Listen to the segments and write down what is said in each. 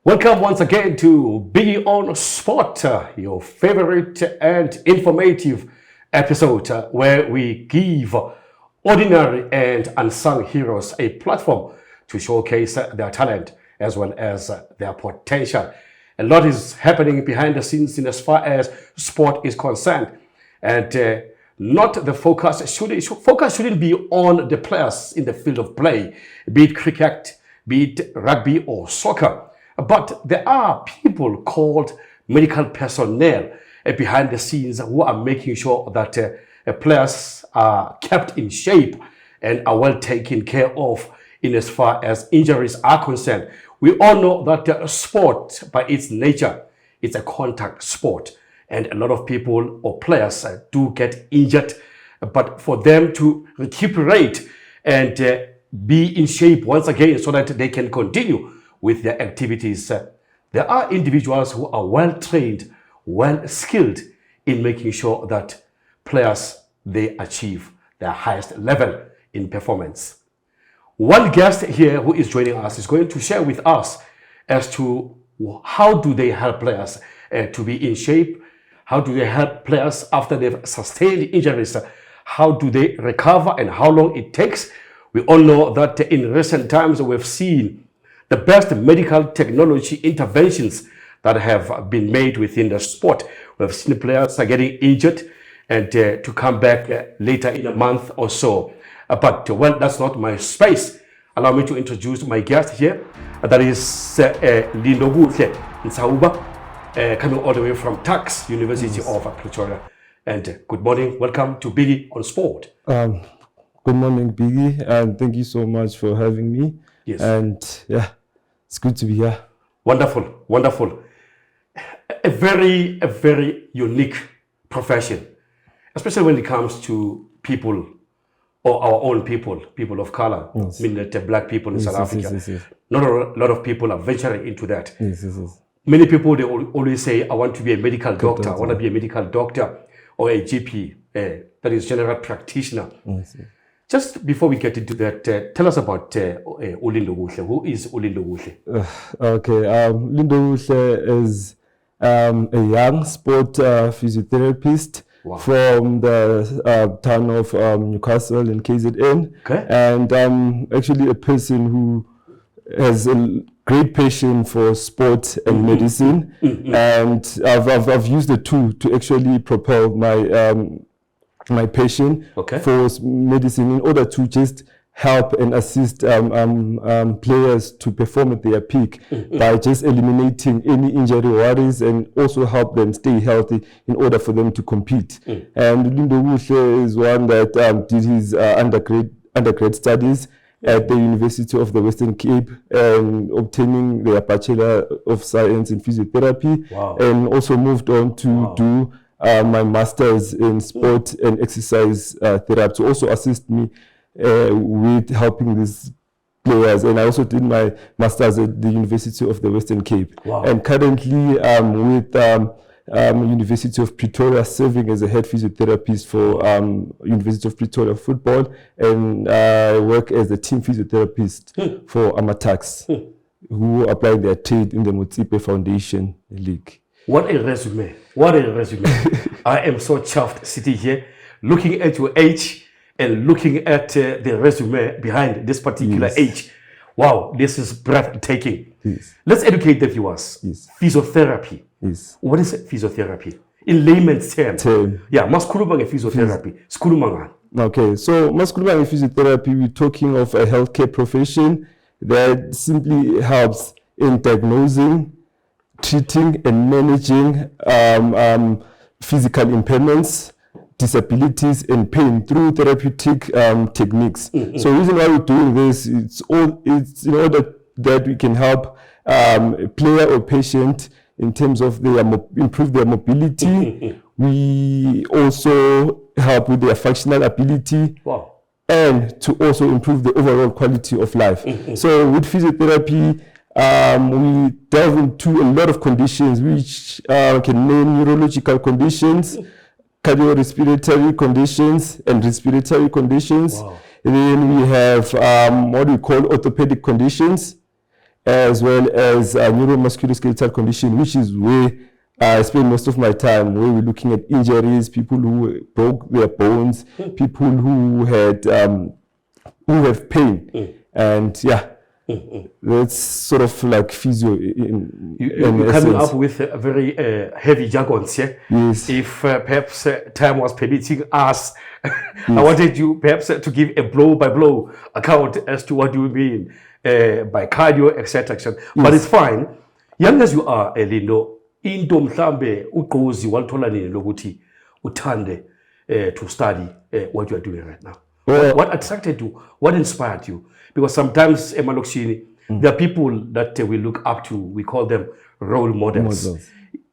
Welcome once again to Biggie on Sport, your favorite and informative episode where we give ordinary and unsung heroes a platform to showcase their talent as well as their potential. A lot is happening behind the scenes in as far as sport is concerned, and not the focus shouldn't be on the players in the field of play, be it cricket, be it rugby or soccer. But there are people called medical personnel behind the scenes who are making sure that players are kept in shape and are well taken care of in as far as injuries are concerned. We all know that sport, by its nature, it's a contact sport. And a lot of people or players do get injured. But for them to recuperate and be in shape once again so that they can continue with their activities, there are individuals who are well trained, well skilled in making sure that players, they achieve their highest level in performance. One guest here who is joining us is going to share with us as to how do they help players to be in shape, how do they help players after they've sustained injuries, how do they recover and how long it takes. We all know that in recent times we've seen the best medical technology interventions that have been made within the sport. We've seen players are getting injured and to come back later in a month or so. But well, that's not my space. Allow me to introduce my guest here. That is Lindokuhle Ntshauba, coming all the way from AmaTuks University of Pretoria. And good morning. Welcome to Biggie on Sport. Good morning, Biggie, and thank you so much for having me. Yes. And yeah, it's good to be here. Wonderful, wonderful. A very unique profession, especially when it comes to people or our own people of color, Yes. meaning that black people in Yes, South yes, Africa. yes, yes. Not a lot of people are venturing into that. Yes, yes, yes. Many people, they always say, I want to be a medical doctor. I want to be a medical doctor or a GP, that is general practitioner. Yes, yes. Just before we get into that, tell us about Lindokuhle. Who is Lindokuhle? Okay, Lindokuhle is a young sport physiotherapist. Wow. From the town of Newcastle in KZN. Okay. And I'm actually a person who has a great passion for sport and medicine. And I've used the two to actually propel my passion for medicine in order to just help and assist players to perform at their peak by just eliminating any injury worries and also help them stay healthy in order for them to compete. And Lindokuhle is one that did his undergrad studies at the University of the Western Cape and obtaining their Bachelor of Science in Physiotherapy. Wow. And also moved on to do my Masters in Sport and Exercise Therapy to also assist me with helping these players. And I also did my Masters at the University of the Western Cape. Wow. And currently with University of Pretoria, serving as a head physiotherapist for University of Pretoria football, and I work as a team physiotherapist for AmaTuks, who apply their trade in the Motsipe Foundation League. What a resume. What a resume. I am so chuffed sitting here, looking at your age and looking at the resume behind this particular age. Wow, this is breathtaking. Yes. Let's educate the viewers. Yes. Physiotherapy. Yes. What is physiotherapy? In layman's terms. Yeah, maskuluma physiotherapy. Skulumanga. Okay, so maskuluma physiotherapy, we're talking of a healthcare profession that simply helps in diagnosing, treating and managing physical impairments, disabilities and pain through therapeutic techniques. So the reason why we're doing this, it's in order that we can help a player or patient in terms of improve their mobility. We also help with their functional ability. Wow. And to also improve the overall quality of life. So with physiotherapy, we delve into a lot of conditions which can name neurological conditions, cardiorespiratory conditions and respiratory conditions. Wow. And then we have what we call orthopedic conditions. as well as neuromusculoskeletal condition, which is where I spend most of my time, where we're looking at injuries, people who broke their bones, people who had who have pain, and yeah. That's sort of like physio You're coming up with a very heavy jargons, yeah? Yes. If perhaps time was permitting us, I wanted you perhaps to give a blow-by-blow account as to what you mean by cardio, etc. etc. But it's fine. Young as you are, Lindo, into mhlambe uqozi walithola nini lokuthi uthande to study what you are doing right now? What attracted you? What inspired you? Because sometimes, there are people that we look up to. We call them role models. It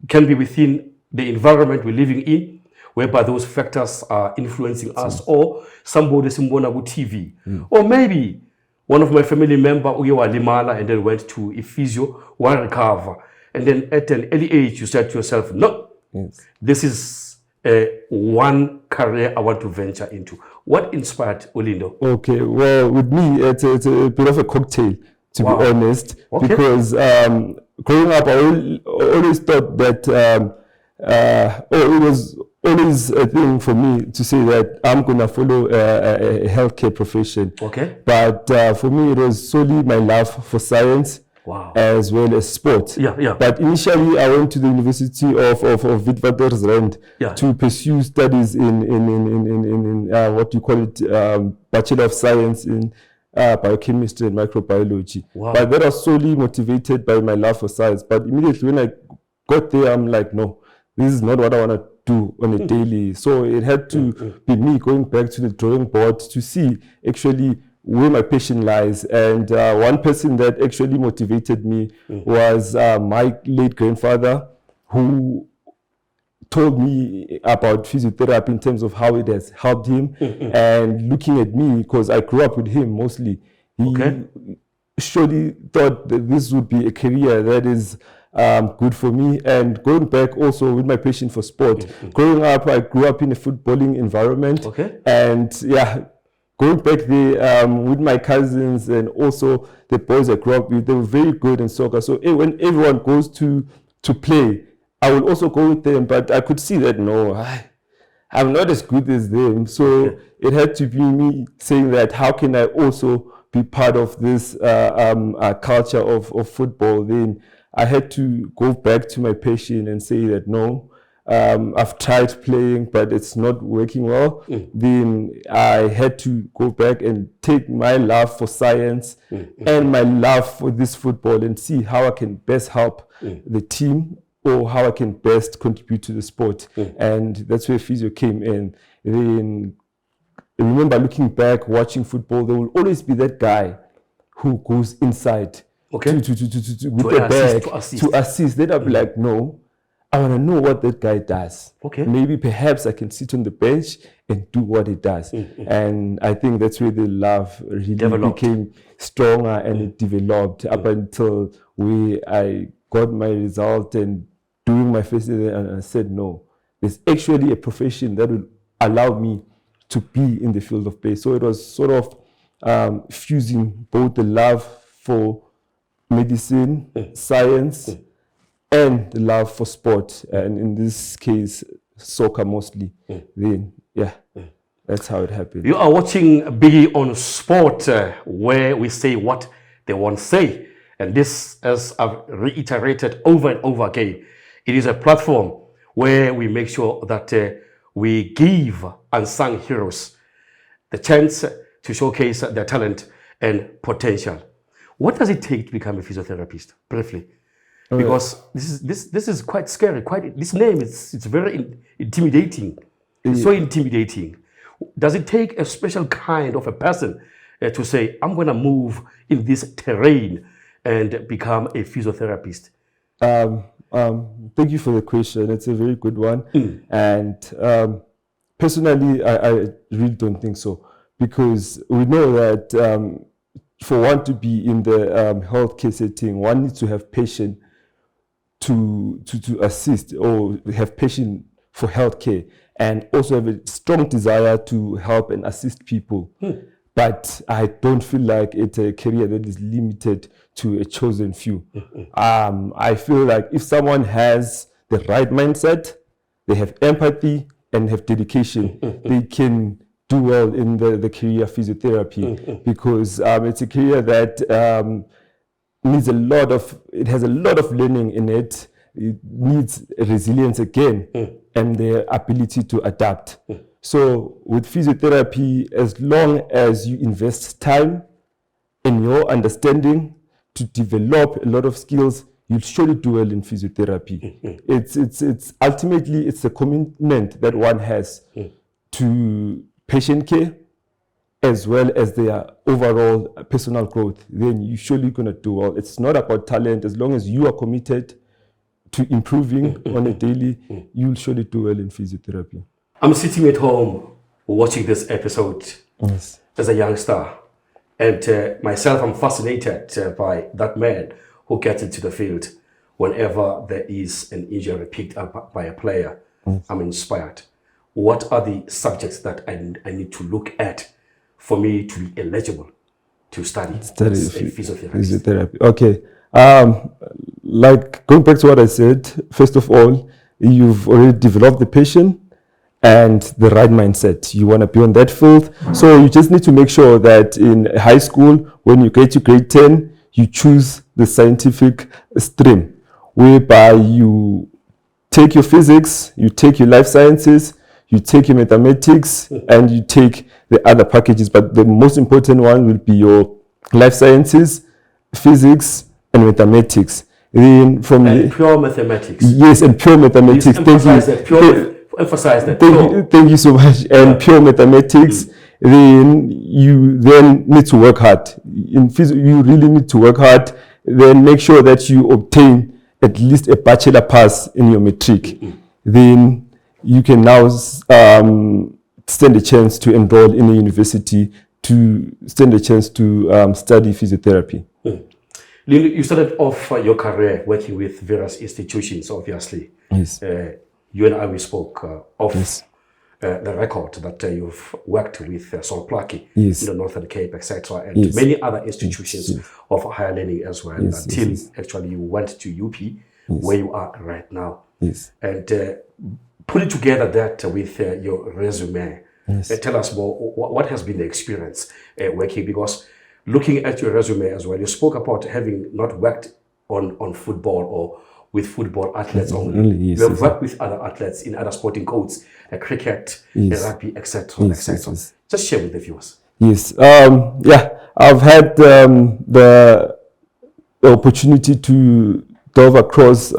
can be within the environment we're living in, whereby those factors are influencing us, or somebody simbona ku TV. Or maybe one of my family member uyewa limala and then went to a physio, one recover. And then at an early age, you said to yourself, no, this is one career I want to venture into. What inspired Lindo? Okay, well, with me, it's a bit of a cocktail, to be honest. Okay. Because growing up, I always thought that, it was always a thing for me to say that I'm going to follow a healthcare profession. Okay. But for me, it was solely my love for science. Wow. As well as sport. But initially, I went to the University of Witwatersrand to pursue studies in what you call it, Bachelor of Science in Biochemistry and Microbiology. Wow. But that was solely motivated by my love for science. But immediately when I got there, I'm like, no, this is not what I want to do on a daily. So it had to be me going back to the drawing board to see actually where my passion lies. And one person that actually motivated me was my late grandfather, who told me about physiotherapy in terms of how it has helped him. And looking at me, because I grew up with him mostly, he surely thought that this would be a career that is good for me. And going back also with my passion for sport, growing up, I grew up in a footballing environment. And going back there with my cousins and also the boys I grew up with, they were very good in soccer. So when everyone goes to play, I will also go with them. But I could see that, no, I'm not as good as them. So it had to be me saying that, how can I also be part of this culture of football? Then I had to go back to my passion and say that, no, I've tried playing, but it's not working well. Then I had to go back and take my love for science and my love for this football and see how I can best help the team, or how I can best contribute to the sport. And that's where physio came in. Then I remember looking back, watching football, there will always be that guy who goes inside with the bag to assist. Then I'll be like, no, I want to know what that guy does. Maybe perhaps I can sit on the bench and do what he does. And I think that's where the love really became stronger, and it developed up until I got my result and doing my first year, and I said, no, there's actually a profession that will allow me to be in the field of play. So it was sort of fusing both the love for medicine, science, and the love for sport, and in this case, soccer mostly. Then, that's how it happened. You are watching Biggie on Sport, where we say what they won't say. And this, as I've reiterated over and over again, it is a platform where we make sure that we give unsung heroes the chance to showcase their talent and potential. What does it take to become a physiotherapist, briefly? Because this is quite scary. This name it's very intimidating. It's so intimidating. Does it take a special kind of a person to say, I'm going to move in this terrain and become a physiotherapist? Thank you for the question. It's a very good one. And personally, I really don't think so, because we know that for one to be in the healthcare setting, one needs to have passion to assist, or have passion for healthcare, and also have a strong desire to help and assist people. but I don't feel like it's a career that is limited to a chosen few. I feel like if someone has the right mindset, they have empathy and have dedication, they can do well in the career of physiotherapy, because it's a career that needs it has a lot of learning in it. It needs resilience again, and the ability to adapt. So with physiotherapy, as long as you invest time in your understanding to develop a lot of skills, you'll surely do well in physiotherapy. It's ultimately, it's a commitment that one has to patient care as well as their overall personal growth. Then you're surely going to do well. It's not about talent. As long as you are committed to improving on a daily, you'll surely do well in physiotherapy. I'm sitting at home watching this episode as a youngster, and myself, I'm fascinated by that man who gets into the field whenever there is an injury picked up by a player. I'm inspired. What are the subjects that I need to look at for me to be eligible to study as a physiotherapy? Okay. Like going back to what I said, first of all, you've already developed the patient and the right mindset. You want to be on that field. So you just need to make sure that in high school, when you get to grade 10, you choose the scientific stream, whereby you take your physics, you take your life sciences, you take your mathematics, and you take the other packages. But the most important one will be your life sciences, physics, and mathematics. Then from pure mathematics. Yes, and pure mathematics. Emphasize that. Thank you so much. And pure mathematics. Then you need to work hard. In physics, you really need to work hard. Then make sure that you obtain at least a bachelor pass in your matric. Then you can now stand a chance to enroll in a university, to stand a chance to study physiotherapy. Lindo, you started off your career working with various institutions, obviously. Yes. You and I, we spoke of the record that you've worked with Sol Plaatje in the Northern Cape, etc., and many other institutions of higher learning as well, until actually you went to UP, where you are right now. And putting together that with your resume, tell us more, what has been the experience working, because looking at your resume as well, you spoke about having not worked on football or with football athletes only. You have worked with other athletes in other sporting codes, cricket, rugby, etc., etc. Just share with the viewers. I've had the opportunity to delve across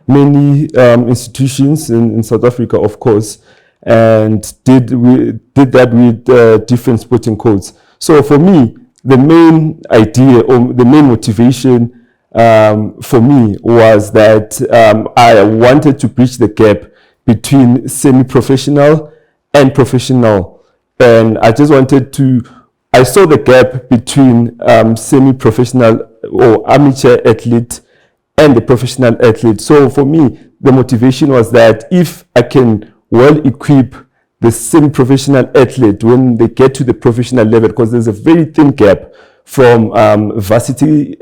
many institutions in South Africa, of course, and did that with different sporting codes. So for me, the main idea or the main motivation for me was that I wanted to bridge the gap between semi-professional and professional, and I just wanted to. I saw the gap between semi-professional or amateur athlete and the professional athlete. So for me, the motivation was that if I can well equip the semi-professional athlete when they get to the professional level, because there's a very thin gap from varsity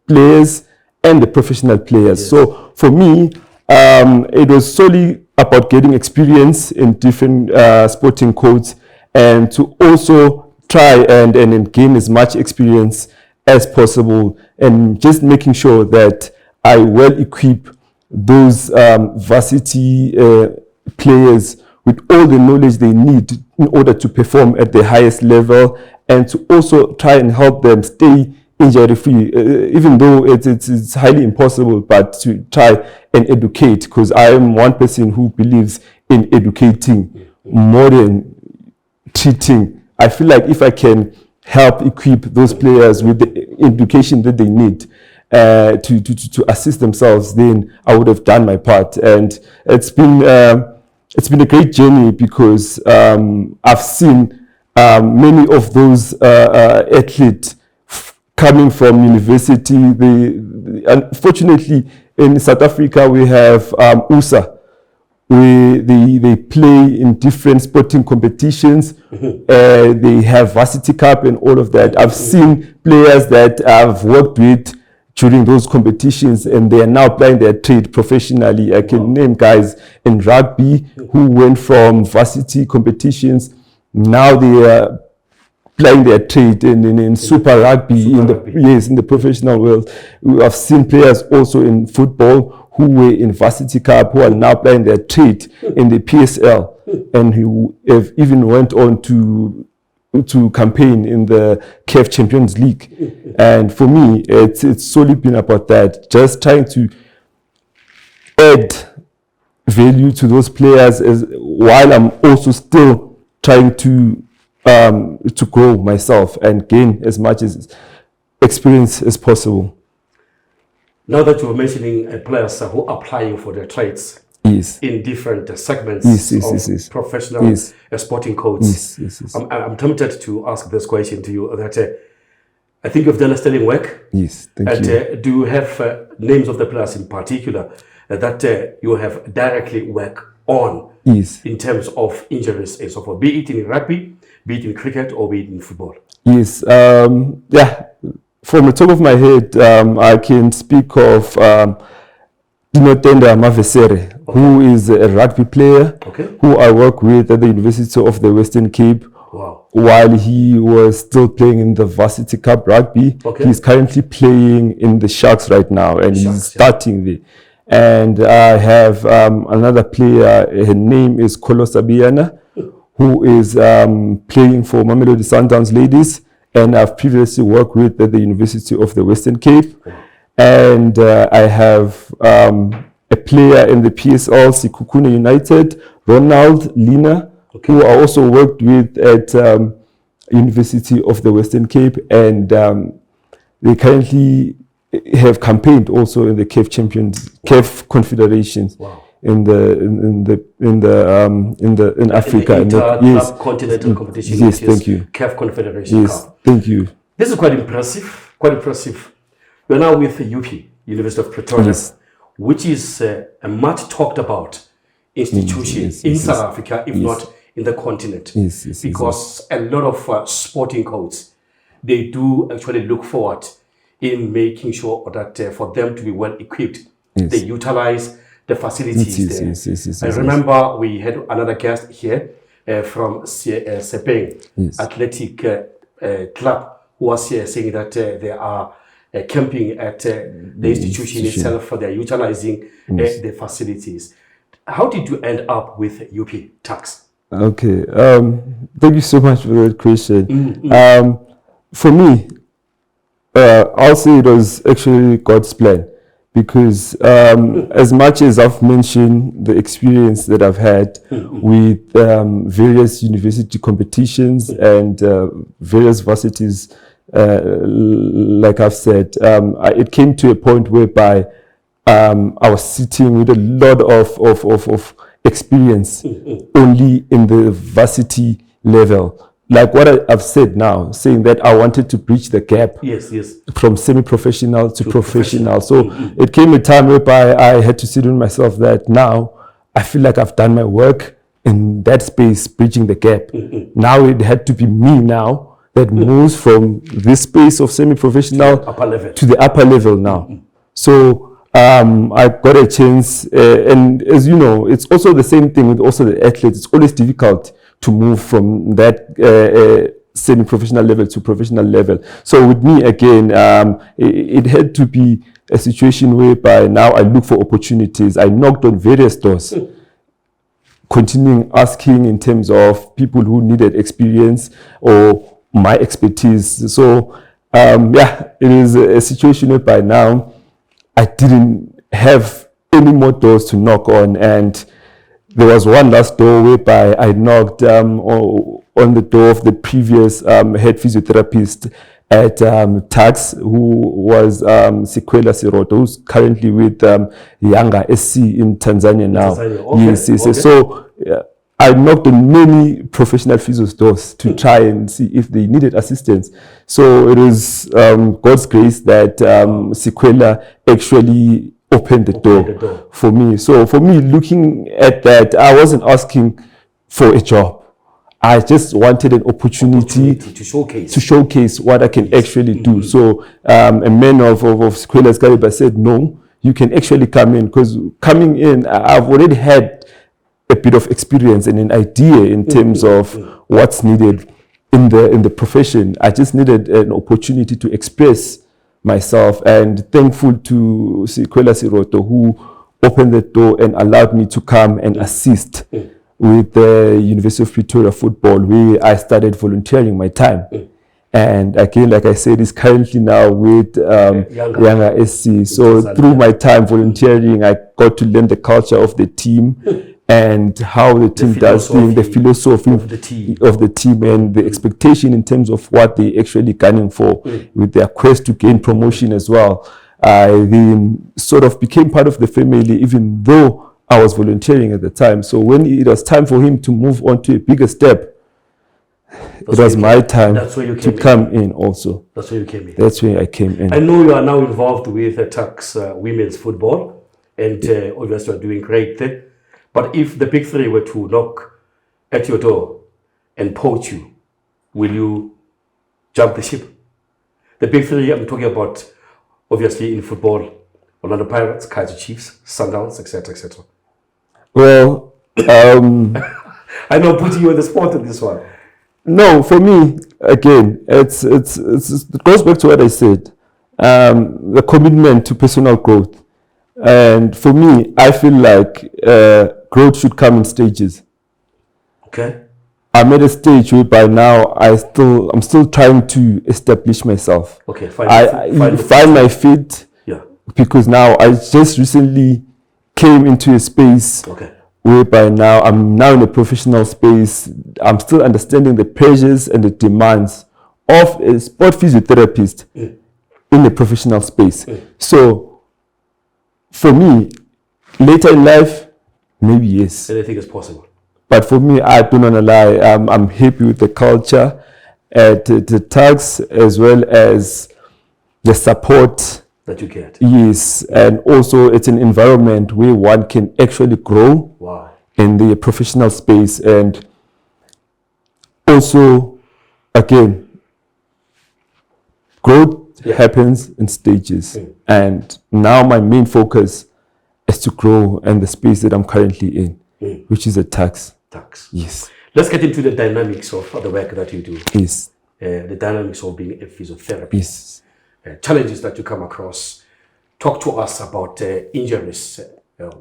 players and the professional players. So for me, it was solely about getting experience in different sporting codes, and to also try and gain as much experience as possible, and just making sure that I well equip those varsity players with all the knowledge they need in order to perform at the highest level, and to also try and help them stay injury free, even though it's highly impossible, but to try and educate, because I am one person who believes in educating more than treating. I feel like if I can help equip those players with the education that they need to assist themselves, then I would have done my part. And it's been a great journey, because I've seen many of those athletes coming from university. Unfortunately, in South Africa, we have USA, where they play in different sporting competitions. They have varsity cup and all of that. I've seen players that I've worked with during those competitions, and they are now playing their trade professionally. I can name guys in rugby who went from varsity competitions. Now they are playing their trade in Super Rugby, in the professional world. I've seen players also in football who were in varsity cup who are now playing their trade in the PSL, and who have even went on to campaign in the CAF Champions League. And for me, it's solely been about that, just trying to add value to those players while I'm also still trying to grow myself and gain as much as experience as possible. Now that you were mentioning players who are applying for their trades in different segments of professional sporting codes, I'm tempted to ask this question to you that I think you've done a sterling work. Yes, thank you. Do you have names of the players in particular that you have directly worked on in terms of injuries and so forth, be it in rugby, be it in cricket, or be it in football? Yes, from the top of my head, I can speak of Dinotenda Mavesere, who is a rugby player who I work with at the University of the Western Cape. While he was still playing in the Varsity Cup rugby. He's currently playing in the Sharks right now, and he's starting there. And I have another player, her name is Kolo Sabiana, who is playing for Mamelodi Sundowns Ladies, and I've previously worked with at the University of the Western Cape. And I have a player in the PSL, Sekhukhune United, Ronald Lina, who I also worked with at University of the Western Cape, and they currently have campaigned also in the CAF Confederations in Africa. In the continental competition. Yes, thank you. CAF Confederation. Yes, thank you. This is quite impressive. Quite impressive. We are now with the UP, University of Pretoria, which is a much talked about institution in South Africa, if not in the continent, because a lot of sporting codes, they do actually look forward in making sure that for them to be well equipped, they utilize the facilities there. I remember we had another guest here from Sepeng Athletic Club, who was here saying that they are camping at the institution itself, for they're utilizing the facilities. How did you end up with UP Tuks? Okay, thank you so much for that question. For me, I'll say it was actually God's plan, because as much as I've mentioned the experience that I've had with various university competitions and various varsities, like I've said, it came to a point whereby I was sitting with a lot of experience only in the varsity level. Like what I've said now, saying that I wanted to bridge the gap from semi-professional to professional. So it came a time whereby I had to sit with myself that now I feel like I've done my work in that space, bridging the gap. Now it had to be me now that moves from this space of semi-professional to the upper level now. So I got a chance, and as you know, it's also the same thing with also the athletes. It's always difficult to move from that semi-professional level to professional level. So with me again, it had to be a situation whereby now I look for opportunities. I knocked on various doors, continuing asking in terms of people who needed experience or my expertise. So it is a situation whereby now I didn't have any more doors to knock on, and there was one last door whereby I knocked on the door of the previous head physiotherapist at Tuks, who was Sikwela Siroto, who's currently with Yanga SC in Tanzania now. So I knocked on many professional physios doors to try and see if they needed assistance. So it was God's grace that Sikwela actually opened the door for me. So for me, looking at that, I wasn't asking for a job. I just wanted an opportunity to showcase what I can actually do. So a man of Square's caliber said, no, you can actually come in, because coming in, I've already had a bit of experience and an idea in terms of what's needed in the profession. I just needed an opportunity to express myself, and thankful to Sikwela Siroto, who opened the door and allowed me to come and assist with the University of Pretoria football, where I started volunteering my time. And again, like I said, is currently now with Younger SC. So through my time volunteering, I got to learn the culture of the team and how the team does things, the philosophy of the team, and the expectation in terms of what they actually gunning for with their quest to gain promotion as well. I then sort of became part of the family, even though I was volunteering at the time. So when it was time for him to move on to a bigger step, it was my time to come in also. That's where you came in. That's where I came in. I know you are now involved with AmaTuks women's football, and obviously you are doing great there. But if the big three were to knock at your door and poach you, will you jump the ship? The big three I'm talking about, obviously in football, Orlando Pirates, Kaizer Chiefs, Sundowns, etc., etc. Well, I know putting you on the spot in this one. No, for me, again, it goes back to what I said, the commitment to personal growth. And for me, I feel like growth should come in stages. Okay. I'm at a stage where by now I'm still trying to establish myself. Okay, find my feet. Yeah. Because now I just recently came into a space whereby now I'm now in a professional space. I'm still understanding the pressures and the demands of a sport physiotherapist in a professional space. So for me, later in life, maybe yes. Anything is possible. But for me, I do not lie. I'm happy with the culture at the tags, as well as the support that you get. Yes, and also it's an environment where one can actually grow in the professional space. And also, again, growth happens in stages. And now my main focus is to grow in the space that I'm currently in, which is a tax. Yes. Let's get into the dynamics of the work that you do. Yes. The dynamics of being a physiotherapist. Yes. Challenges that you come across. Talk to us about injuries,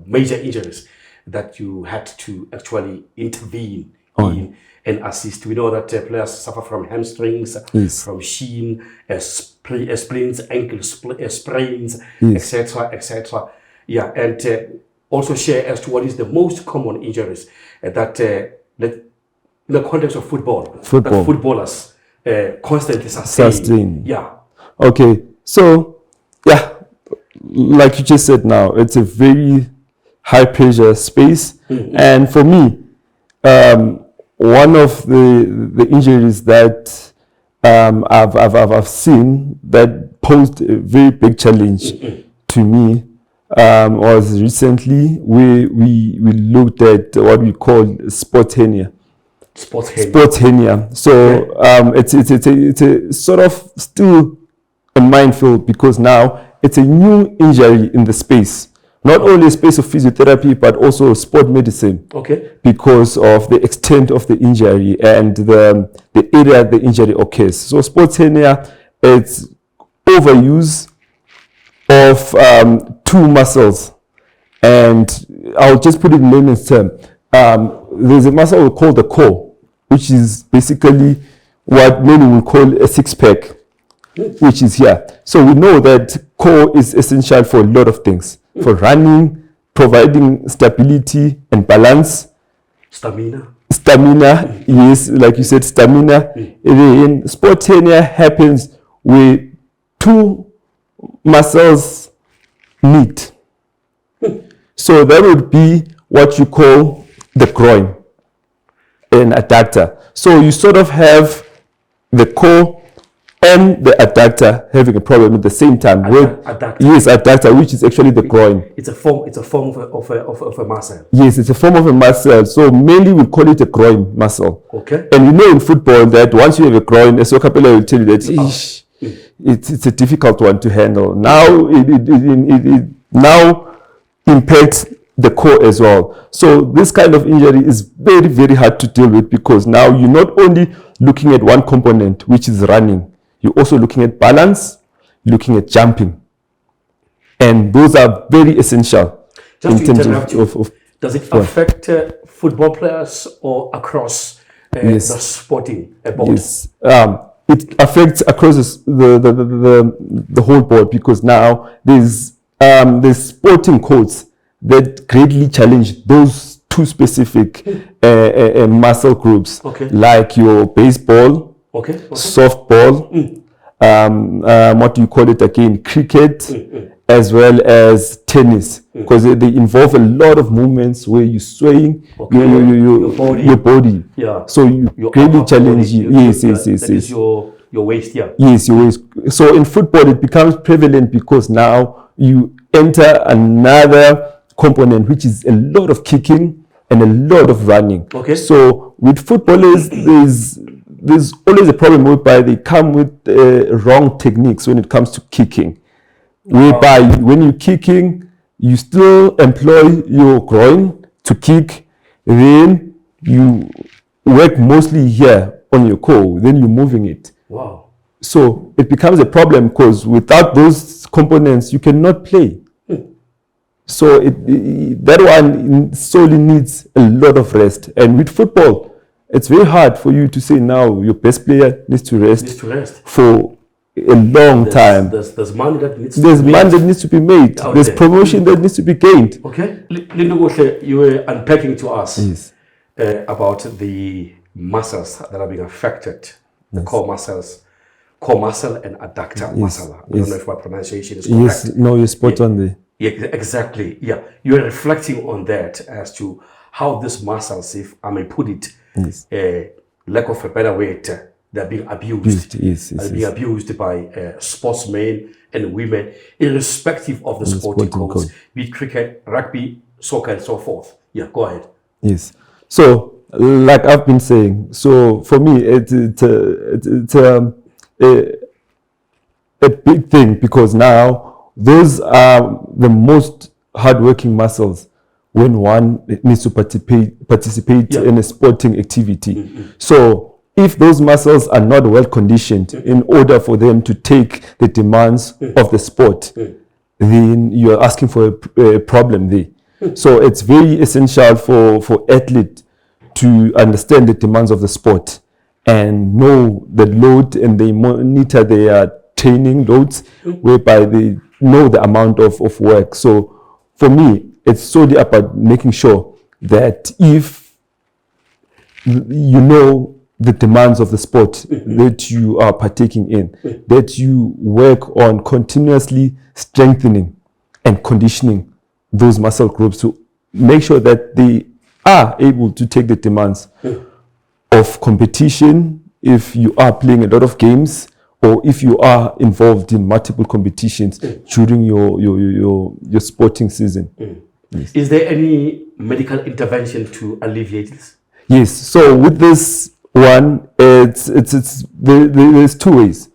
major injuries that you had to actually intervene in and assist. We know that players suffer from hamstrings, from shin, splints, ankle sprains, etc., etc. Yeah, and also share as to what is the most common injuries that in the context of football. That footballers constantly sustain. Yeah. Okay, so yeah, like you just said now, it's a very high pressure space. And for me, one of the injuries that I've seen that posed a very big challenge to me was recently where we looked at what we call sports hernia. Sports hernia. So it's a sort of still a minefield, because now it's a new injury in the space. Not only a space of physiotherapy, but also sport medicine. Because of the extent of the injury and the area the injury occurs. So sports hernia, it's overuse of two muscles. And I'll just put it in layman's term. There's a muscle called the core, which is basically what many will call a six-pack, which is here. So we know that core is essential for a lot of things. For running, providing stability and balance. Stamina, yes, like you said, stamina. In sport hernia happens where two muscles meet. So that would be what you call the groin, an adductor. So you sort of have the core and the adductor having a problem at the same time. Adductor. Yes, adductor, which is actually the groin. It's a form of a muscle. Yes, it's a form of a muscle. So mainly we call it a groin muscle. Okay. And you know in football that once you have a groin, a soccer player will tell you that it's a difficult one to handle. Now it now impacts the core as well. So this kind of injury is very, very hard to deal with, because now you're not only looking at one component, which is running, you're also looking at balance, looking at jumping. And those are very essential. Just to interrupt you, does it affect football players or across the sporting body? Yes. It affects across the whole board, because now there's sporting codes that greatly challenge those two specific muscle groups, like your baseball, softball, what do you call it again, cricket, as well as tennis, because they involve a lot of movements where you're swaying your body. Yeah. So you greatly challenge you. Yes. That is your waist, yeah. Yes, your waist. So in football, it becomes prevalent because now you enter another component, which is a lot of kicking and a lot of running. Okay. So with footballers, there's always a problem whereby they come with wrong techniques when it comes to kicking. Whereby when you're kicking, you still employ your groin to kick, then you work mostly here on your core, then you're moving it. Wow. So it becomes a problem, because without those components, you cannot play. So that one solely needs a lot of rest. And with football, it's very hard for you to say now your best player needs to rest for a long time. There's money that needs to be made. There's promotion that needs to be gained. Okay. Lindokuhle, you were unpacking to us about the muscles that are being affected, the core muscle and adductor muscle. I don't know if my pronunciation is correct. Yes, no, you're spot on there. Yeah, exactly. Yeah, you're reflecting on that as to how these muscles, if I may put it, lack of a better word, they're being abused. They're being abused by sportsmen and women, irrespective of the sporting codes, be it cricket, rugby, soccer, and so forth. Yeah, go ahead. Yes. So, like I've been saying, so for me, it's a big thing, because now those are the most hardworking muscles when one needs to participate in a sporting activity. So if those muscles are not well conditioned in order for them to take the demands of the sport, then you're asking for a problem there. So it's very essential for athletes to understand the demands of the sport and know the load, and they monitor their training loads, whereby they know the amount of work. So for me, it's solely about making sure that if you know the demands of the sport that you are partaking in, that you work on continuously strengthening and conditioning those muscle groups to make sure that they are able to take the demands of competition, if you are playing a lot of games, or if you are involved in multiple competitions during your sporting season. Yes. Is there any medical intervention to alleviate this? Yes. So with this one, there's two ways,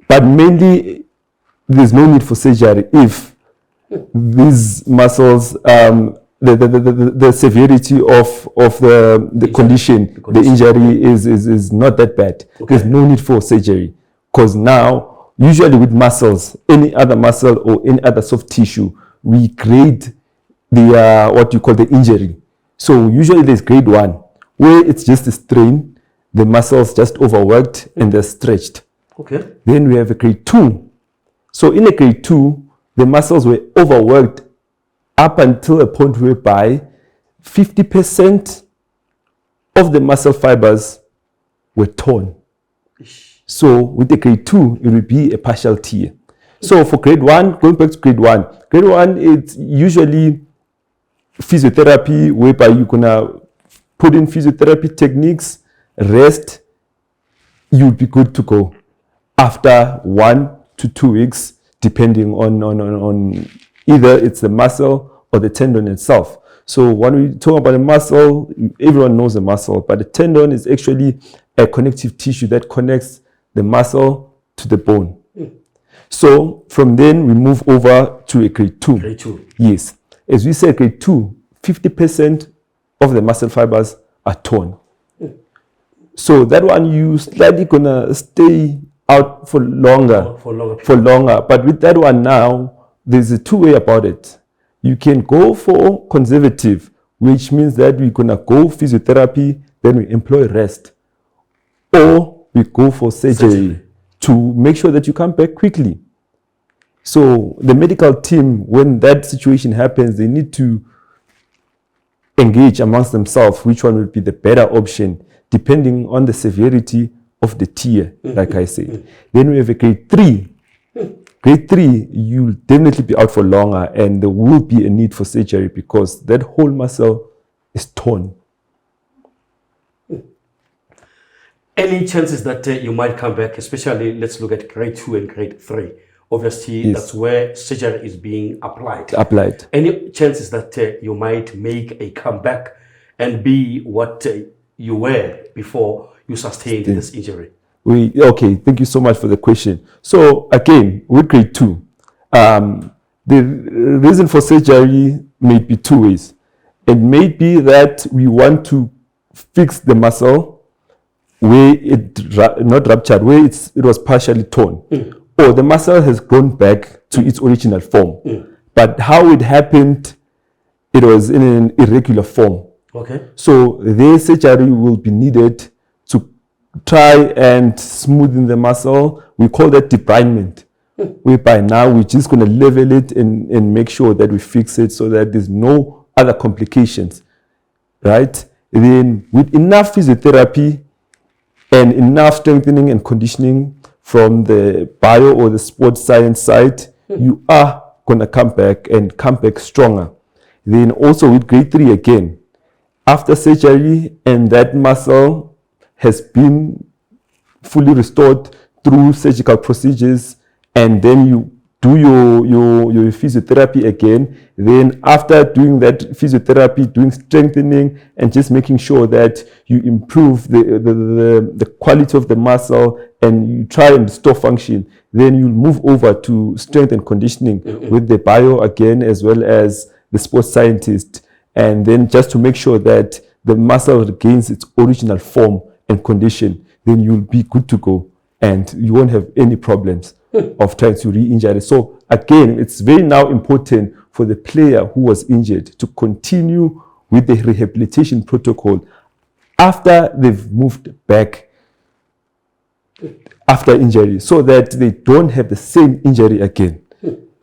but mainly there's no need for surgery if these muscles, the severity of the condition, the injury is not that bad. There's no need for surgery. Because now, usually with muscles, any other muscle or any other soft tissue, we grade the what you call the injury. So usually there's grade 1, where it's just a strain, the muscles just overworked and they're stretched. Okay. Then we have a grade 2. So in a grade 2, the muscles were overworked up until a point whereby 50% of the muscle fibers were torn. So with the grade 2, it will be a partial tear. So for grade 1, going back to grade 1, it's usually physiotherapy, whereby you're gonna put in physiotherapy techniques, rest, you'll be good to go. after 1 to 2 weeks, depending on either it's the muscle or the tendon itself. So when we talk about a muscle, everyone knows a muscle, but the tendon is actually a connective tissue that connects the muscle to the bone. So from then we move over to a grade 2. Grade 2. Yes. As we said, grade 2, 50% of the muscle fibers are torn. So that one you slightly gonna stay out for longer. For longer. But with that one now, there's a two-way about it. You can go for conservative, which means that we're gonna go physiotherapy, then we employ rest. Or we go for surgery to make sure that you come back quickly. So the medical team, when that situation happens, they need to engage amongst themselves which one would be the better option, depending on the severity of the tear, like I said. Then we have a grade 3. Grade 3, you'll definitely be out for longer, and there will be a need for surgery because that whole muscle is torn. Any chances that you might come back, especially let's look at grade 2 and grade 3. Obviously, that's where surgery is being applied. Any chances that you might make a comeback and be what you were before you sustained this injury? Okay, thank you so much for the question. So again, with grade 2, the reason for surgery may be two ways. It may be that we want to fix the muscle where it not ruptured, where it was partially torn. Or the muscle has grown back to its original form. But how it happened, it was in an irregular form. Okay. So the surgery will be needed to try and smoothen the muscle. We call that debridement. Whereby now we're just going to level it and make sure that we fix it so that there's no other complications. Right? And then with enough physiotherapy and enough strengthening and conditioning from the bio or the sports science side, you are going to come back stronger. Then also with grade 3 again, after surgery and that muscle has been fully restored through surgical procedures, and then you do your physiotherapy again. Then after doing that physiotherapy, doing strengthening and just making sure that you improve the quality of the muscle and you try and restore function, then you'll move over to strength and conditioning with the bio again, as well as the sports scientist. And then just to make sure that the muscle regains its original form and condition, then you'll be good to go and you won't have any problems of trying to re-injure it. So again, it's very now important for the player who was injured to continue with the rehabilitation protocol after they've moved back after injury, so that they don't have the same injury again.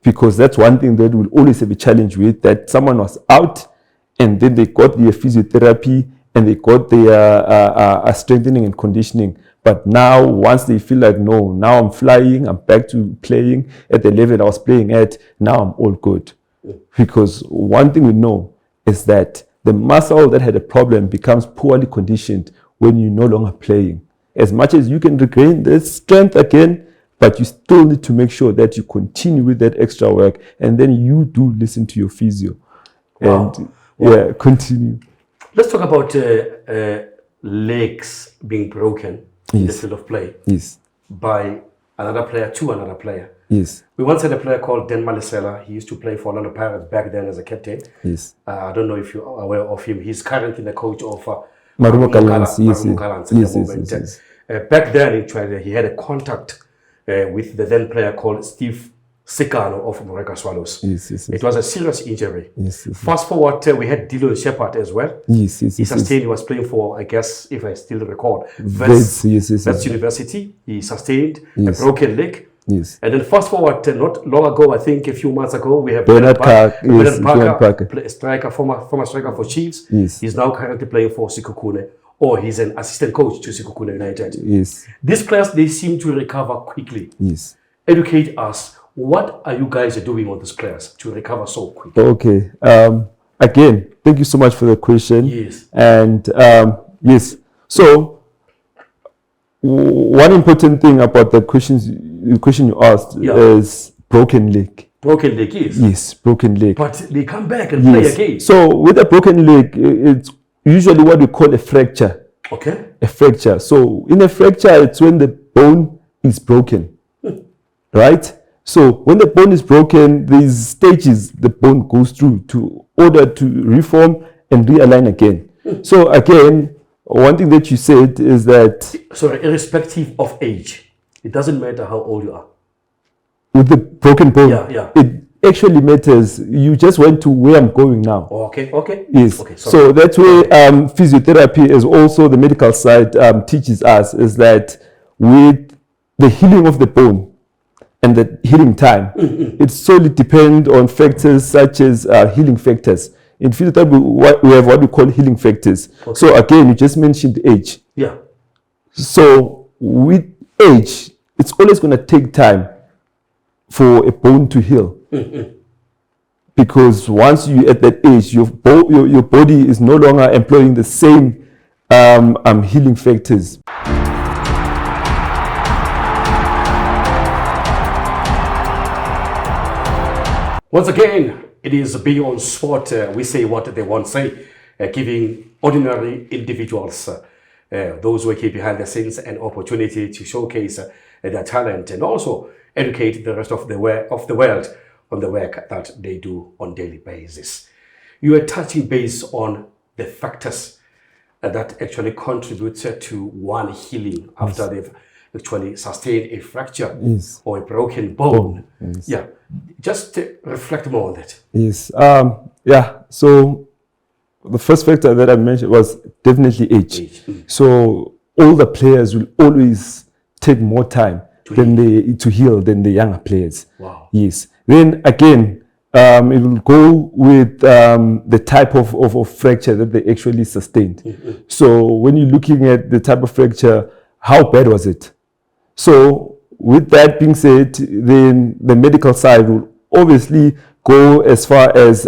Because that's one thing that we'll always have a challenge with, that someone was out and then they got their physiotherapy and they got their strengthening and conditioning. But now, once they feel like, no, now I'm flying, I'm back to playing at the level I was playing at, now I'm all good. Because one thing we know is that the muscle that had a problem becomes poorly conditioned when you're no longer playing. As much as you can regain the strength again, but you still need to make sure that you continue with that extra work, and then you do listen to your physio. Wow. And continue. Let's talk about legs being broken in the field of play by another player to another player. We once had a player called Dan Malisela. He used to play for Orlando Pirates back then as a captain. I don't know if you're aware of him. He's currently the coach of Marumo Gallants. Back then, he had a contact with the then player called Steve Sikano of Moreka Swallows. It was a serious injury. Fast forward, we had Dylan Shepard as well. He sustained, he was playing for, I guess, if I still recall, Wits University. He sustained a broken leg. And then fast forward, not long ago, I think a few months ago, we have Bernard Parker, striker, former striker for Chiefs. He's now currently playing for Sekhukhune, or he's an assistant coach to Sekhukhune United. These players, they seem to recover quickly. Educate us. What are you guys doing on these players to recover so quickly? Okay. Again, thank you so much for the question. And so one important thing about the question you asked is broken leg. Broken leg is? Yes, broken leg. But they come back and play again. So with a broken leg, it's usually what we call a fracture. Okay. A fracture. So in a fracture, it's when the bone is broken. Right? So when the bone is broken, these stages the bone goes through to order to reform and realign again. So again, one thing that you said is that... Sorry, irrespective of age, it doesn't matter how old you are. With the broken bone, it actually matters. You just went to where I'm going now. Okay, okay. Yes. Okay, so that's where physiotherapy, is also the medical side, teaches us, is that with the healing of the bone and the healing time, it solely depends on factors such as healing factors. In physiotherapy, we have what we call healing factors. Okay. So again, you just mentioned age. Yeah. So with age, it's always going to take time for a bone to heal. Because once you're at that age, your body is no longer employing the same healing factors. Once again, it is beyond sport. We say what they want to say, giving ordinary individuals, those working behind the scenes, an opportunity to showcase their talent and also educate the rest of the world on the work that they do on a daily basis. You are touching base on the factors that actually contribute to one healing after they've actually sustained a fracture or a broken bone. Yeah, just reflect more on that. Yes, so the first factor that I mentioned was definitely age. So older players will always take more time to heal than the younger players. Wow. Yes. Then again, it will go with the type of fracture that they actually sustained. So when you're looking at the type of fracture, how bad was it? So with that being said, then the medical side will obviously go as far as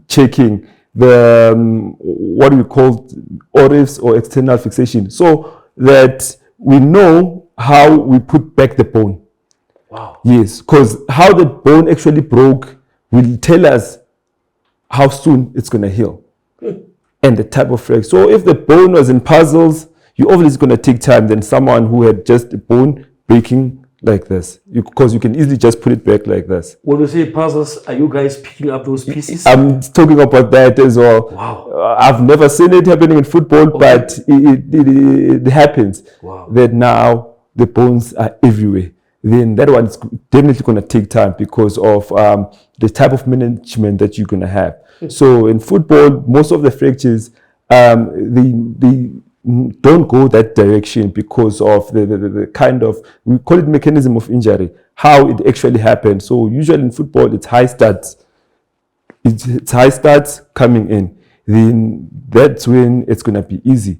checking the what we call ORIFs or external fixation, so that we know how we put back the bone. Wow. Yes, because how the bone actually broke will tell us how soon it's going to heal and the type of fracture. So if the bone was in puzzles, you're obviously going to take time than someone who had just a bone breaking like this, because you can easily just put it back like this. When you say puzzles, are you guys picking up those pieces? I'm talking about that as well. Wow. I've never seen it happening in football, but it happens. Wow. That now the bones are everywhere. Then that one's definitely going to take time because of the type of management that you're going to have. So in football, most of the fractures, they don't go that direction because of the kind of, we call it mechanism of injury, how it actually happens. So usually in football, it's high starts. It's high starts coming in. Then that's when it's going to be easy.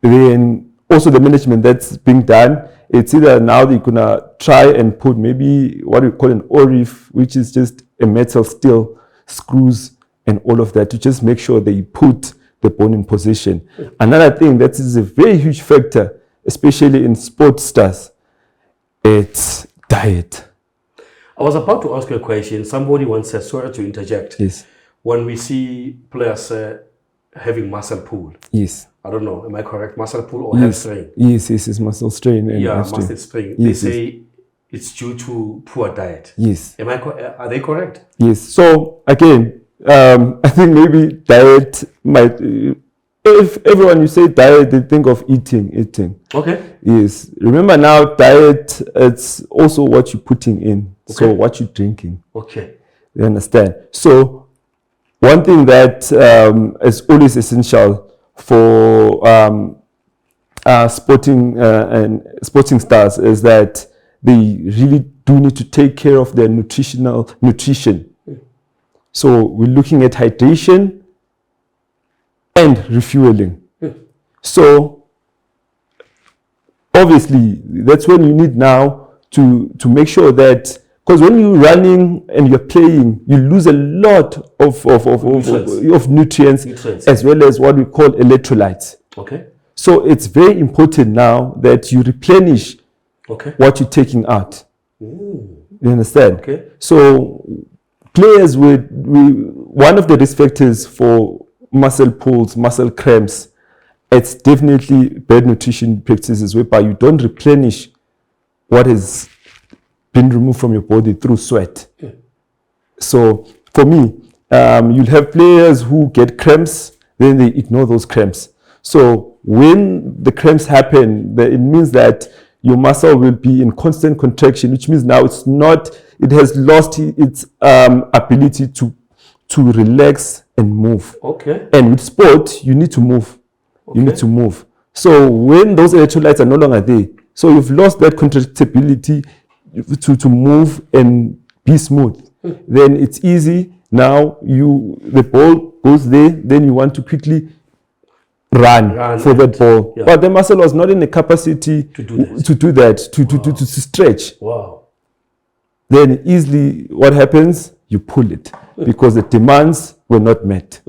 Then also the management that's being done, it's either now they're going to try and put maybe what we call an ORIF, which is just a metal steel screws and all of that to just make sure they put the bone in position. Another thing that is a very huge factor, especially in sports stars, it's diet. I was about to ask you a question. Somebody once said, sorry to interject. Yes. When we see players having muscle pull. Yes. I don't know, am I correct? Muscle pull or hamstring? Yes, it's muscle strain. And muscle strain. Yes, they say it's due to poor diet. Yes. Are they correct? Yes. So again, I think maybe diet might, if everyone you say diet, they think of eating. Okay. Yes. Remember now, diet, it's also what you're putting in. Okay. So what you're drinking. Okay. You understand? So one thing that is always essential for sporting stars is that they really do need to take care of their nutrition. So we're looking at hydration and refueling. So obviously that's when you need now to make sure that, because when you're running and you're playing, you lose a lot of nutrients as well as what we call electrolytes. Okay. So it's very important now that you replenish what you're taking out. You understand? Okay. So players one of the risk factors for muscle pulls, muscle cramps, it's definitely bad nutrition practices whereby you don't replenish what has been removed from your body through sweat. So for me, you'll have players who get cramps, then they ignore those cramps. So when the cramps happen, it means that your muscle will be in constant contraction, which means now it has lost its ability to relax and move. Okay. And with sport, you need to move. You need to move. So when those electrolytes are no longer there, so you've lost that contractibility to move and be smooth. Then it's easy. Now the ball goes there, then you want to quickly run for that ball. Yeah. But the muscle was not in the capacity to do that, to stretch. Wow. Then easily what happens? You pull it because the demands were not met.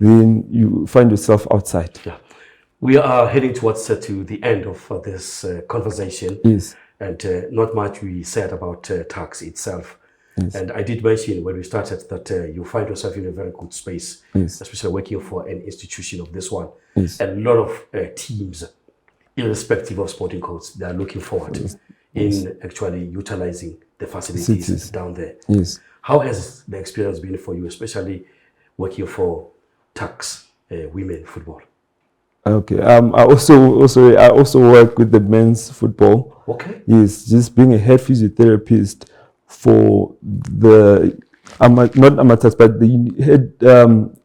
Then you find yourself outside. Yeah. We are heading towards to the end of this conversation. Yes. And not much we said about tax itself. Yes. And I did mention when we started that you find yourself in a very good space, yes, especially working for an institution of this one. Yes. And a lot of teams, irrespective of sporting codes, they are looking forward in actually utilizing the facilities down there. Yes. How has the experience been for you, especially working for tax women football? Okay. I also work with the men's football. Okay. Yes, just being a head physiotherapist for the not AmaTuks, but the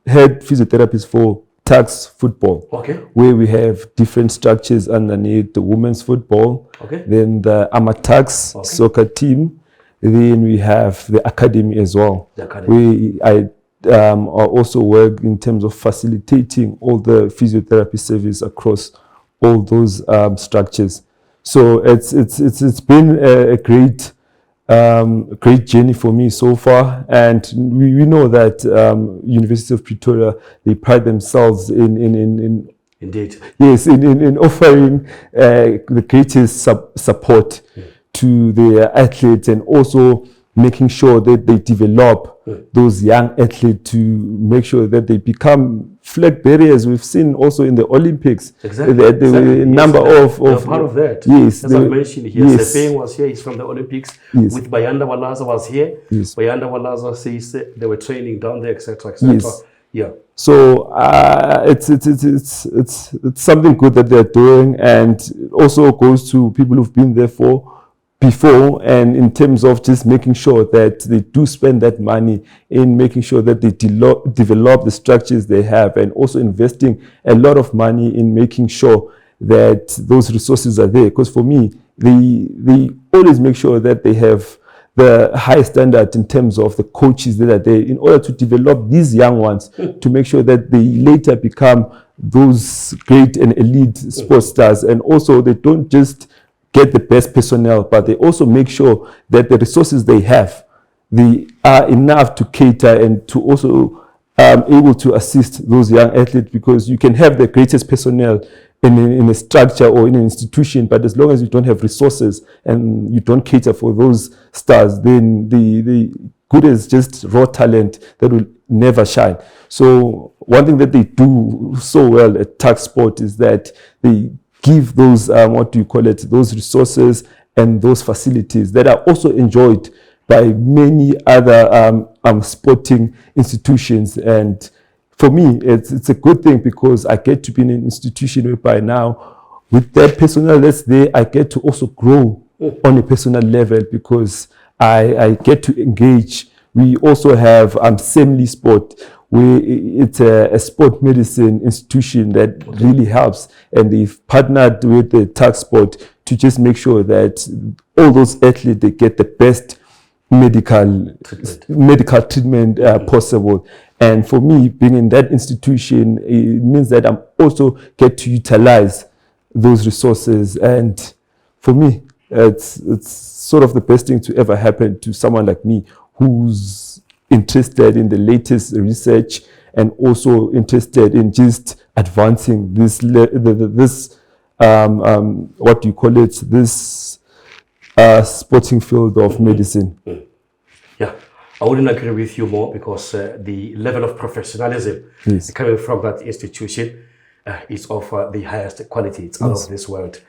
head physiotherapist for tax football. Okay. Where we have different structures underneath the women's football. Okay. Then the AmaTuks soccer team. Then we have the academy as well. The academy. I also work in terms of facilitating all the physiotherapy service across all those structures. So it's been a great journey for me so far, and we know that University of Pretoria, they pride themselves in indeed, yes, in offering the greatest support to their athletes, and also making sure that they develop those young athletes to make sure that they become flag bearers. We've seen also in the Olympics. Exactly. The number of part of that. Yes. As I mentioned here, yes. Sepeng was here. He's from the Olympics. Yes. With Bayanda Walaza was here. Yes. Bayanda Walaza says they were training down there, etc., etc. Yes. Yeah. So it's something good that they're doing, and it also goes to people who've been there before, and in terms of just making sure that they do spend that money in making sure that they develop the structures they have, and also investing a lot of money in making sure that those resources are there. Because for me, they always make sure that they have the high standard in terms of the coaches that are there in order to develop these young ones to make sure that they later become those great and elite sports stars. And also they don't just get the best personnel, but they also make sure that the resources they have, they are enough to cater and to also able to assist those young athletes, because you can have the greatest personnel in a structure or in an institution, but as long as you don't have resources and you don't cater for those stars, then the good is just raw talent that will never shine. So one thing that they do so well at tax sport is that they give those, those resources and those facilities that are also enjoyed by many other sporting institutions. And for me, it's a good thing, because I get to be in an institution whereby now, with that personnel that's there, I get to also grow on a personal level, because I get to engage. We also have Semli Sport, where it's a sport medicine institution that really helps, and they've partnered with the tax sport to just make sure that all those athletes, they get the best medical treatment possible. And for me, being in that institution, it means that I'm also get to utilize those resources. And for me, it's sort of the best thing to ever happen to someone like me, who's interested in the latest research and also interested in just advancing this what do you call it, this sporting field of medicine. Yeah, I wouldn't agree with you more, because the level of professionalism coming from that institution is of the highest quality. It's out of this world.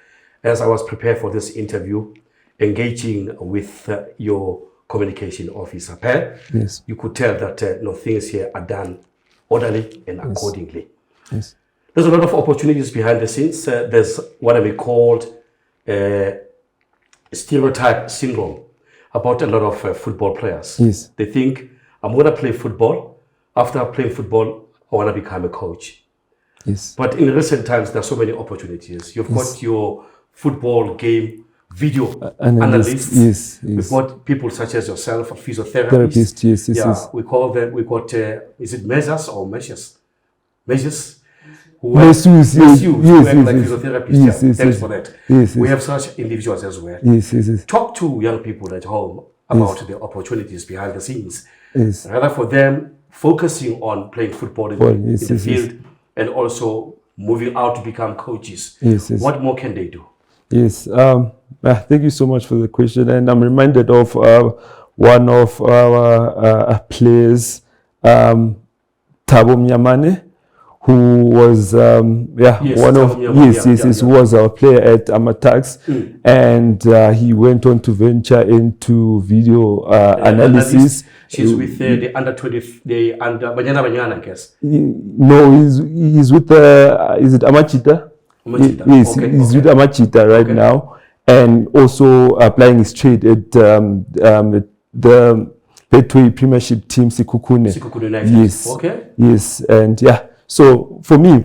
As I was prepared for this interview, engaging with your communication officer, Per, you could tell that things here are done orderly and accordingly. Yes. There's a lot of opportunities behind the scenes. There's what I may call stereotype syndrome about a lot of football players. Yes. They think, I'm going to play football. After playing football, I want to become a coach. Yes. But in recent times, there are so many opportunities. You've got your football game video analysts. Yes. We've got people such as yourself, physiotherapists. Yes. We call them, we got, is it measures or measures? Measures? Masseuse, physiotherapists. Thanks for that. We have such individuals as well. Yes. Talk to young people at home about the opportunities behind the scenes. Rather for them focusing on playing football in the field and also moving out to become coaches. What more can they do? Yes. Thank you so much for the question. And I'm reminded of one of our players, Thabo Mnyamane, who was who was our player at AmaTuks, and he went on to venture into video analysis. She's with the under 20, the under Banyana, I guess. No, he's with is it AmaChita? Yes, he's with AmaChita right now, and also applying his trade at the Pretoria Premiership team, Sikukune. Yes. Yes, and so for me,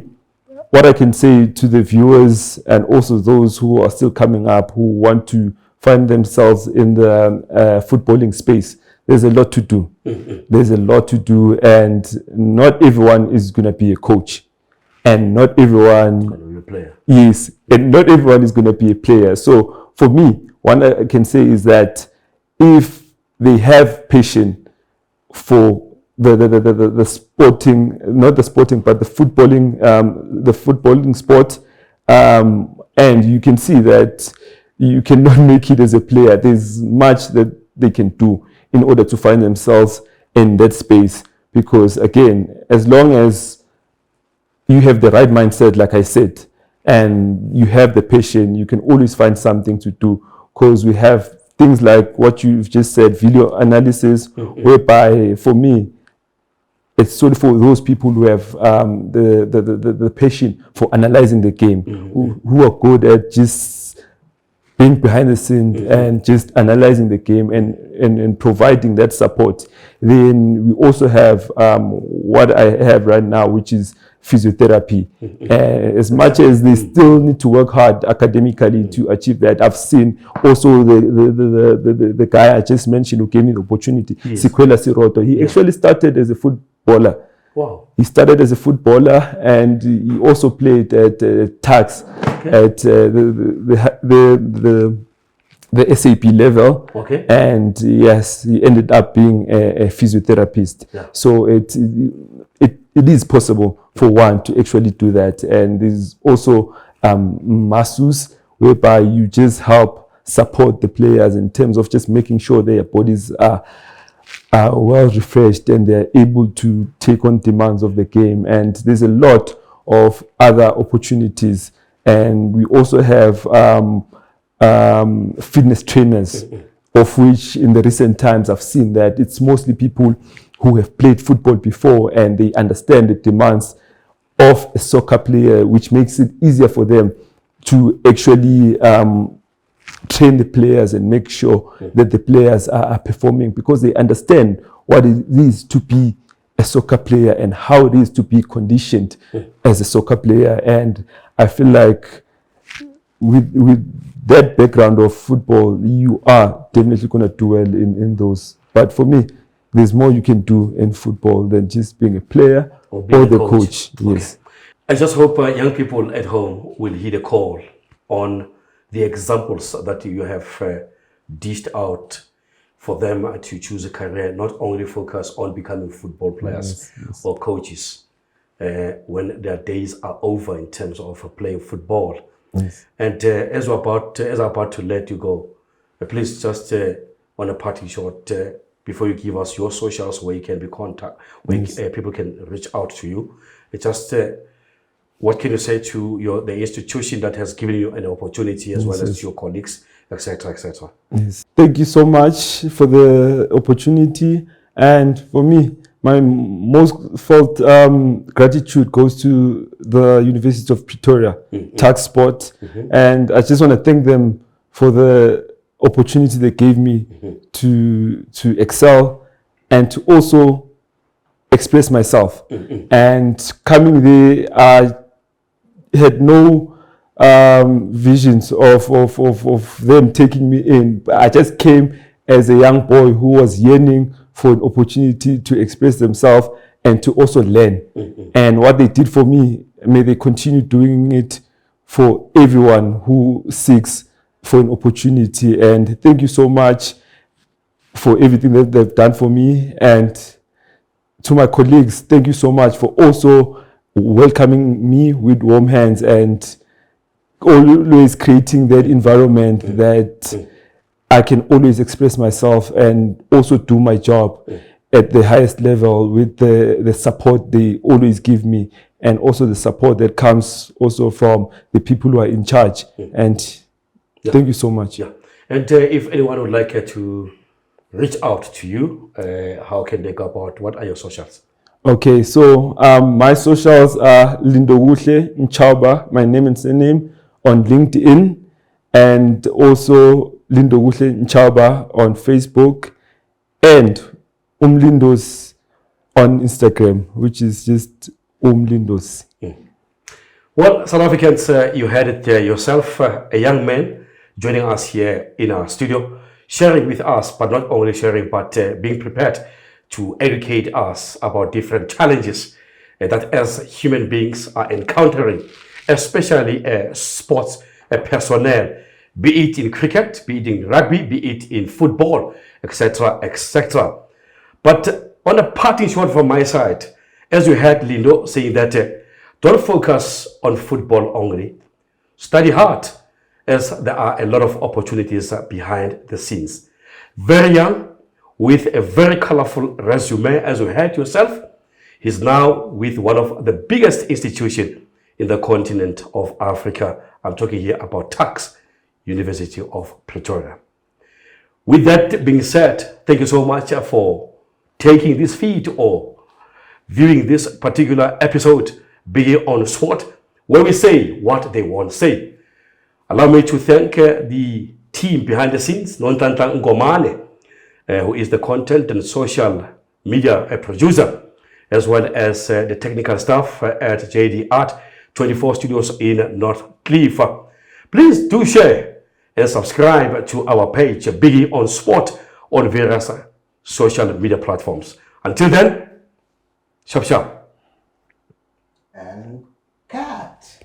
what I can say to the viewers and also those who are still coming up, who want to find themselves in the footballing space, there's a lot to do. There's a lot to do, and not everyone is going to be a coach, and not everyone is going to be a player. Yes, and not everyone is going to be a player. So for me, what I can say is that if they have passion for the sporting, not the sporting, but the footballing sport, and you can see that you cannot make it as a player. There's much that they can do in order to find themselves in that space, because again, as long as you have the right mindset, like I said, and you have the passion, you can always find something to do, because we have things like what you've just said, video analysis, whereby for me, it's sort of for those people who have the passion for analyzing the game, who are good at just being behind the scenes and just analyzing the game and providing that support. Then we also have what I have right now, which is physiotherapy. As much as they still need to work hard academically to achieve that, I've seen also the guy I just mentioned who gave me the opportunity, Sikwela Siroto. He actually started as a footballer. Wow. He started as a footballer, and he also played at Tuks at the SAP level. And yes, he ended up being a physiotherapist. So it is possible for one to actually do that. And there's also masseuse, whereby you just help support the players in terms of just making sure their bodies are well refreshed and they're able to take on demands of the game. And there's a lot of other opportunities. And we also have fitness trainers, of which in the recent times I've seen that it's mostly people who have played football before and they understand the demands of a soccer player, which makes it easier for them to actually train the players and make sure that the players are performing, because they understand what it is to be a soccer player and how it is to be conditioned as a soccer player. And I feel like with that background of football, you are definitely going to do well in those. But for me, there's more you can do in football than just being a player or the coach. Yes. I just hope young people at home will heed a call on the examples that you have dished out for them to choose a career, not only focus on becoming football players or coaches when their days are over in terms of playing football. And as I'm about to let you go, please just on a parting shot, before you give us your socials where you can be contact, where people can reach out to you, just what can you say to the institution that has given you an opportunity, as well as your colleagues, etc., etc.? Thank you so much for the opportunity, and for me, my most felt gratitude goes to the University of Pretoria, AmaTuks Sport, and I just want to thank them for the opportunity they gave me to excel and to also express myself. And coming there, I had no visions of them taking me in. I just came as a young boy who was yearning for an opportunity to express themselves and to also learn. And what they did for me, may they continue doing it for everyone who seeks for an opportunity. And thank you so much for everything that they've done for me. And to my colleagues, thank you so much for also welcoming me with warm hands and always creating that environment that I can always express myself and also do my job at the highest level with the support they always give me, and also the support that comes also from the people who are in charge. And thank you so much. And if anyone would like to reach out to you, how can they go about? What are your socials? Okay, so my socials are Lindokuhle Ntshauba, my name and surname, on LinkedIn, and also Lindokuhle Ntshauba on Facebook, and Lindos on Instagram, which is just Lindos. Well, South Africans, you heard it yourself, a young man joining us here in our studio, sharing with us, but not only sharing, but being prepared to educate us about different challenges that as human beings are encountering, especially sports personnel, be it in cricket, be it in rugby, be it in football, etc., etc. But on a parting shot from my side, as you heard Lindo saying that don't focus on football only, study hard, as there are a lot of opportunities behind the scenes. Very young, with a very colorful resume, as you heard yourself. He's now with one of the biggest institutions in the continent of Africa. I'm talking here about AmaTuks, University of Pretoria. With that being said, thank you so much for taking this feed or viewing this particular episode, BIGGIE on Sport, where we say what they want to say. Allow me to thank the team behind the scenes, Nontanta Ngomane, who is the content and social media producer, as well as the technical staff at JD Art 24 Studios in North Cliff. Please do share and subscribe to our page, BIGGIE on Sport, on various social media platforms. Until then, sharp sharp. And cut.